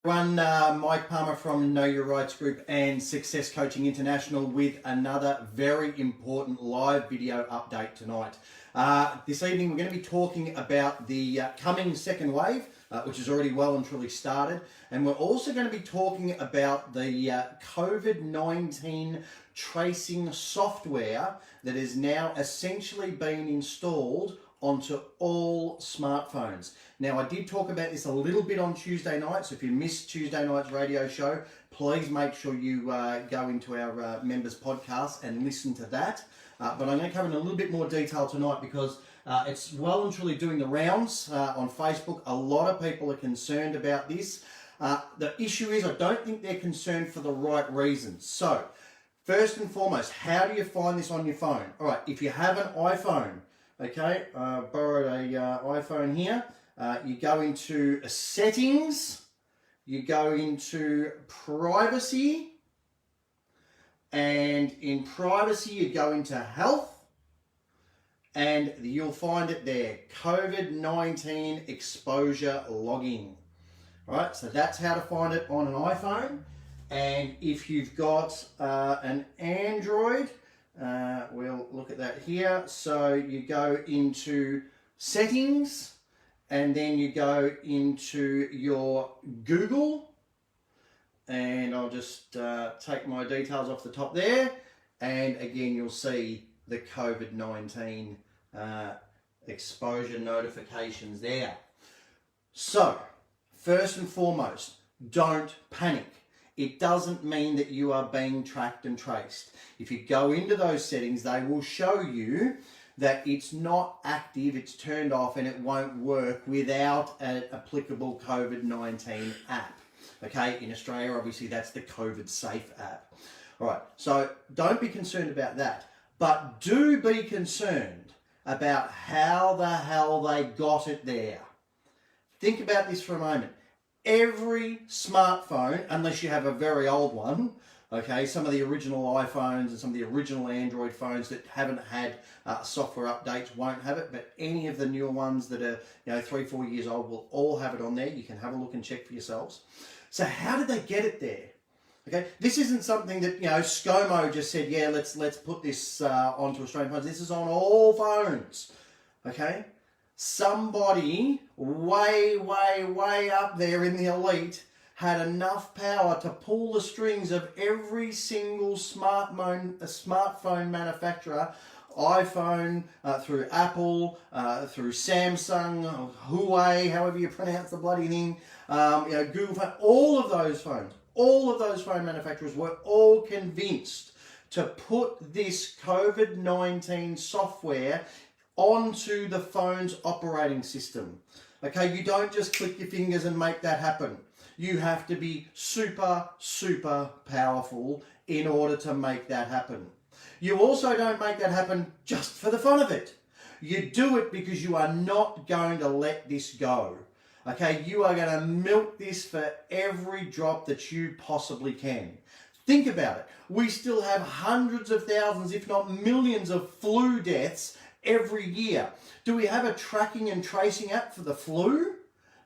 Mike Palmer from Know Your Rights Group and Success Coaching International with another very important live video update tonight. This evening we're going to be talking about the coming second wave, which has already well and truly started, and we're also going to be talking about the COVID-19 tracing software that is now essentially being installed onto all smartphones. Now, I did talk about this a little bit on Tuesday night, so if you missed Tuesday night's radio show, please make sure you go into our members podcast and listen to that. But I'm going to cover in a little bit more detail tonight because it's well and truly doing the rounds on Facebook. A lot of people are concerned about this. The issue is I don't think they're concerned for the right reasons. So, first and foremost, how do you find this on your phone? All right, if you have an iPhone, okay, borrowed a iPhone here. You go into settings, you go into privacy, and in privacy you go into health, and you'll find it there, COVID-19 exposure logging. All right, so that's how to find it on an iPhone. And if you've got an Android, we'll look at that here. So you go into settings and then you go into your Google, and I'll just take my details off the top there, and again you'll see the COVID-19 exposure notifications there. So first and foremost, don't panic. It doesn't mean that you are being tracked and traced. If you go into those settings, they will show you that it's not active, it's turned off, and it won't work without an applicable COVID-19 app. Okay, in Australia, obviously, that's the COVID Safe app. All right, so don't be concerned about that, but do be concerned about how the hell they got it there. Think about this for a moment. Every smartphone, unless you have a very old one, okay, some of the original iPhones and some of the original Android phones that haven't had software updates won't have it, but any of the newer ones that are 3-4 years old will all have it on there. You can have a look and check for yourselves. So how did they get it there? Okay, this isn't something that ScoMo just said, yeah, let's put this onto Australian phones. This is on all phones. Okay. Somebody way up there in the elite had enough power to pull the strings of every single smartphone manufacturer, iPhone, through Apple, through Samsung, Huawei, however you pronounce the bloody thing, Google phone, all of those phone manufacturers were all convinced to put this COVID-19 software onto the phone's operating system. Okay, you don't just click your fingers and make that happen. You have to be super powerful in order to make that happen. You also don't make that happen just for the fun of it. You do it because you are not going to let this go. Okay, you are going to milk this for every drop that you possibly can. Think about it. We still have hundreds of thousands, if not millions, of flu deaths every year. Do we have a tracking and tracing app for the flu?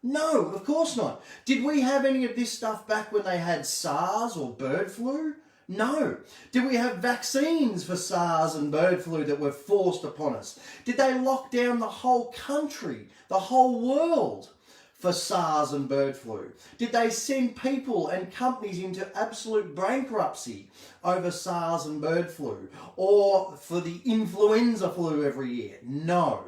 No, of course not. Did we have any of this stuff back when they had SARS or bird flu? No. Did we have vaccines for SARS and bird flu that were forced upon us? Did they lock down the whole country, the whole world for SARS and bird flu? Did they send people and companies into absolute bankruptcy over SARS and bird flu, or for the influenza flu every year? No.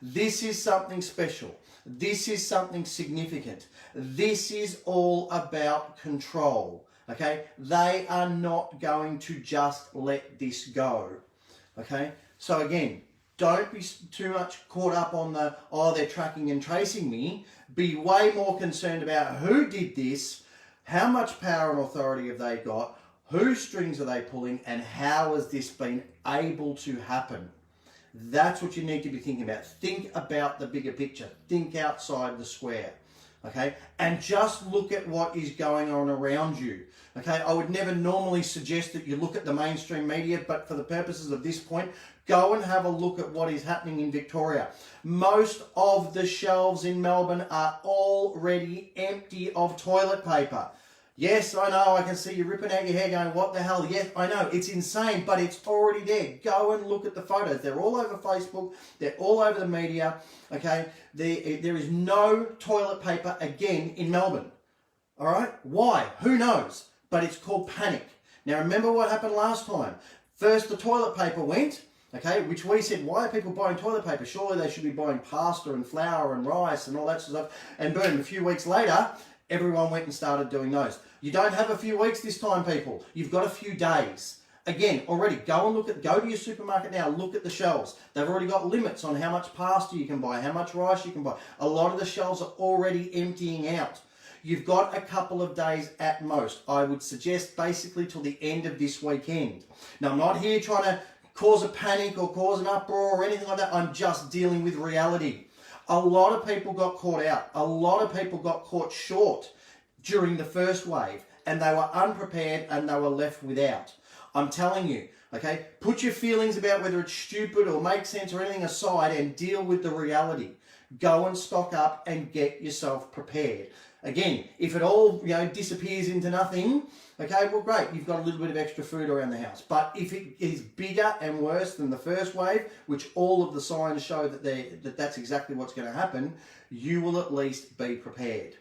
This is something special. This is something significant. This is all about control. Okay? They are not going to just let this go. Okay? So again, don't be too much caught up on the, they're tracking and tracing me. Be way more concerned about who did this, how much power and authority have they got, whose strings are they pulling, and how has this been able to happen. That's what you need to be thinking about. Think about the bigger picture. Think outside the square. Okay? And just look at what is going on around you. Okay? I would never normally suggest that you look at the mainstream media, but for the purposes of this point, Go and have a look at what is happening in Victoria. Most of the shelves in Melbourne are already empty of toilet paper. Yes, I know, I can see you ripping out your hair going, what the hell? Yes, I know, it's insane, but it's already there. Go and look at the photos. They're all over Facebook. They're all over the media, okay? There is no toilet paper again in Melbourne, all right? Why? Who knows? But it's called panic. Now, remember what happened last time. First, the toilet paper went, okay, which we said, why are people buying toilet paper? Surely they should be buying pasta and flour and rice and all that sort of stuff. And boom, a few weeks later, everyone went and started doing those. You don't have a few weeks this time, people. You've got a few days. Again, already, go to your supermarket now, look at the shelves. They've already got limits on how much pasta you can buy, how much rice you can buy. A lot of the shelves are already emptying out. You've got a couple of days at most. I would suggest basically till the end of this weekend. Now, I'm not here trying to cause a panic or cause an uproar or anything like that. I'm just dealing with reality. A lot of people got caught out. A lot of people got caught short during the first wave, and they were unprepared and they were left without. I'm telling you, okay, put your feelings about whether it's stupid or makes sense or anything aside and deal with the reality. Go and stock up and get yourself prepared. Again, if it all disappears into nothing, okay, well great, you've got a little bit of extra food around the house. But if it is bigger and worse than the first wave, which all of the signs show that that's exactly what's going to happen, you will at least be prepared.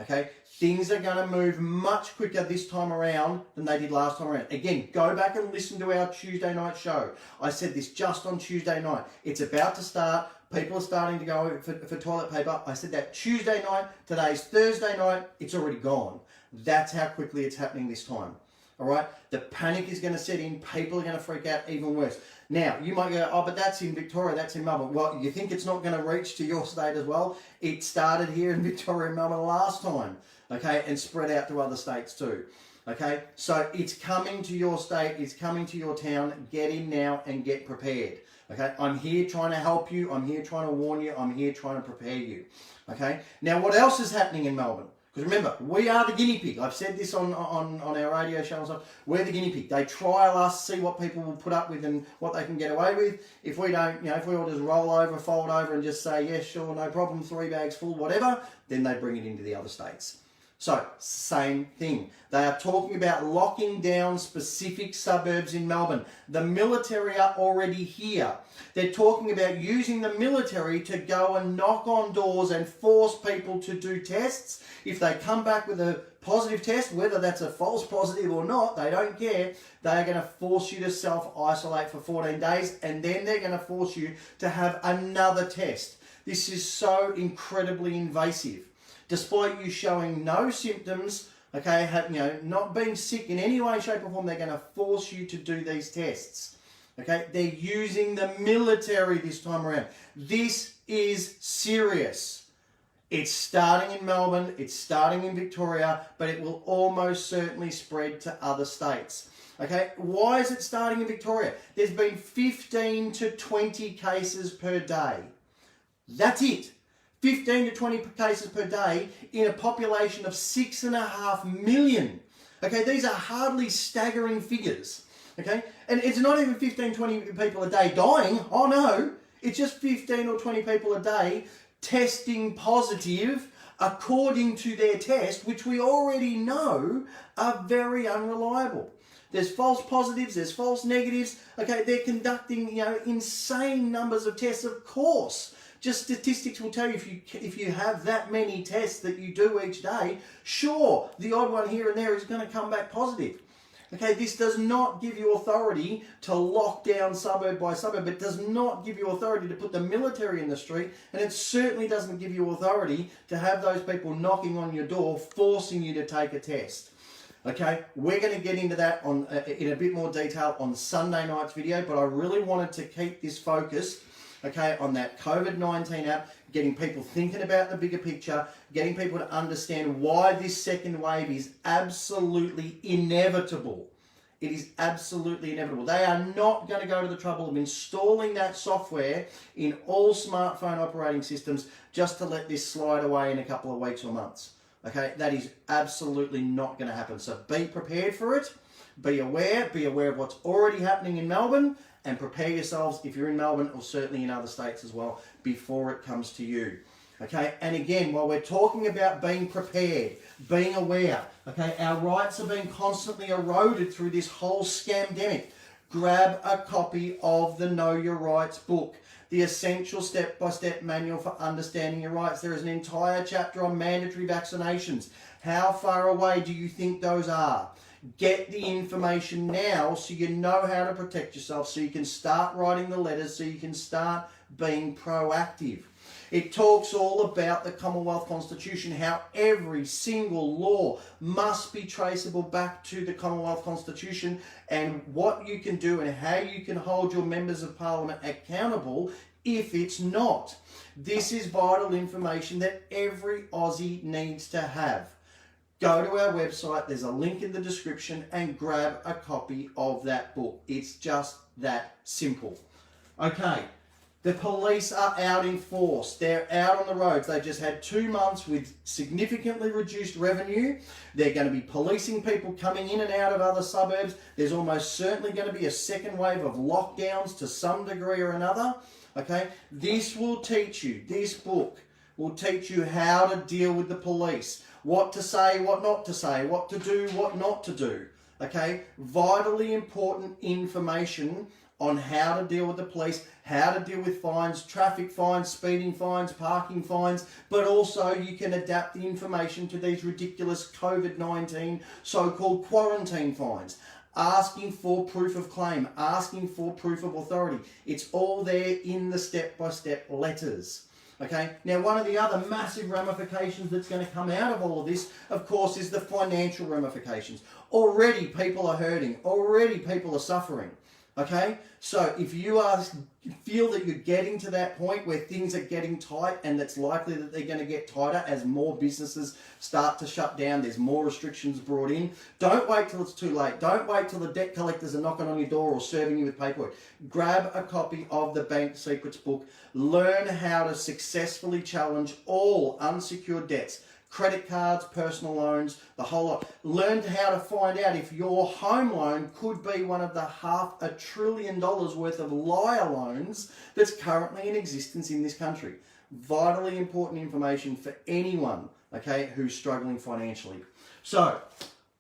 Okay, things are going to move much quicker this time around than they did last time around. Again, go back and listen to our Tuesday night show. I said this just on Tuesday night. It's about to start. People are starting to go for toilet paper. I said that Tuesday night. Today's Thursday night. It's already gone. That's how quickly it's happening this time. All right? The panic is going to set in. People are going to freak out even worse. Now, you might go, oh, but that's in Victoria, that's in Melbourne. Well, you think it's not going to reach to your state as well? It started here in Victoria and Melbourne last time, okay, and spread out to other states too. Okay, so it's coming to your state, it's coming to your town. Get in now and get prepared. Okay, I'm here trying to help you. I'm here trying to warn you. I'm here trying to prepare you. Okay, now what else is happening in Melbourne? Because remember, we are the guinea pig. I've said this on our radio show and stuff. We're the guinea pig. They trial us, see what people will put up with and what they can get away with. If we don't, if we all just roll over, fold over and just say, yes, sure, no problem, 3 bags full, whatever, then they bring it into the other states. So, same thing. They are talking about locking down specific suburbs in Melbourne. The military are already here. They're talking about using the military to go and knock on doors and force people to do tests. If they come back with a positive test, whether that's a false positive or not, they don't care. They are going to force you to self-isolate for 14 days, and then they're going to force you to have another test. This is so incredibly invasive. Despite you showing no symptoms, okay, not being sick in any way, shape or form, they're going to force you to do these tests. Okay, they're using the military this time around. This is serious. It's starting in Melbourne, it's starting in Victoria, but it will almost certainly spread to other states. Okay, why is it starting in Victoria? There's been 15 to 20 cases per day. That's it. 15 to 20 cases per day in a population of 6.5 million. Okay, these are hardly staggering figures. Okay, and it's not even 15, 20 people a day dying. Oh no, it's just 15 or 20 people a day testing positive according to their test, which we already know are very unreliable. There's false positives, there's false negatives. Okay, they're conducting, insane numbers of tests, of course. Just statistics will tell you if you have that many tests that you do each day, sure, the odd one here and there is going to come back positive. Okay, this does not give you authority to lock down suburb by suburb. It does not give you authority to put the military in the street, and it certainly doesn't give you authority to have those people knocking on your door, forcing you to take a test. Okay, we're going to get into that in a bit more detail on Sunday night's video, but I really wanted to keep this focus, okay, on that COVID-19 app, getting people thinking about the bigger picture, getting people to understand why this second wave is absolutely inevitable. It is absolutely inevitable. They are not going to go to the trouble of installing that software in all smartphone operating systems just to let this slide away in a couple of weeks or months. Okay, that is absolutely not going to happen. So be prepared for it. Be aware of what's already happening in Melbourne, and prepare yourselves if you're in Melbourne or certainly in other states as well before it comes to you. Okay, and again, while we're talking about being prepared, being aware, okay, our rights are being constantly eroded through this whole scamdemic. Grab a copy of the Know Your Rights book, the essential step-by-step manual for understanding your rights. There is an entire chapter on mandatory vaccinations. How far away do you think those are? Get the information now so you know how to protect yourself, so you can start writing the letters, so you can start being proactive. It talks all about the Commonwealth Constitution, how every single law must be traceable back to the Commonwealth Constitution, and what you can do and how you can hold your members of Parliament accountable if it's not. This is vital information that every Aussie needs to have. Go to our website, there's a link in the description, and grab a copy of that book. It's just that simple. Okay. The police are out in force. They're out on the roads. They just had 2 months with significantly reduced revenue. They're going to be policing people coming in and out of other suburbs. There's almost certainly going to be a second wave of lockdowns to some degree or another. Okay, this will teach you, this book will teach you how to deal with the police, what to say, what not to say, what to do, what not to do. Okay, vitally important information on how to deal with the police, how to deal with fines, traffic fines, speeding fines, parking fines, but also you can adapt the information to these ridiculous COVID-19 so-called quarantine fines. Asking for proof of claim, asking for proof of authority. It's all there in the step-by-step letters. Okay, now one of the other massive ramifications that's going to come out of all of this, of course, is the financial ramifications. Already people are hurting, already people are suffering. Okay, so if you feel that you're getting to that point where things are getting tight, and it's likely that they're going to get tighter as more businesses start to shut down, there's more restrictions brought in, don't wait till it's too late. Don't wait till the debt collectors are knocking on your door or serving you with paperwork. Grab a copy of the Bank Secrets book. Learn how to successfully challenge all unsecured debts. Credit cards, personal loans, the whole lot. Learn how to find out if your home loan could be one of the $500 billion worth of liar loans that's currently in existence in this country. Vitally important information for anyone, okay, who's struggling financially. So,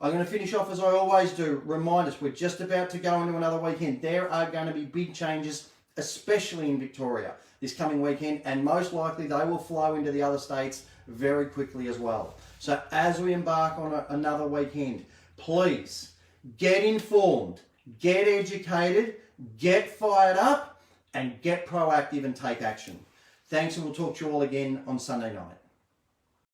I'm going to finish off as I always do. Remind us, we're just about to go into another weekend. There are going to be big changes, especially in Victoria, this coming weekend, and most likely they will flow into the other states very quickly as well. So as we embark on another weekend, please get informed, get educated, get fired up, and get proactive and take action. Thanks, and we'll talk to you all again on Sunday night.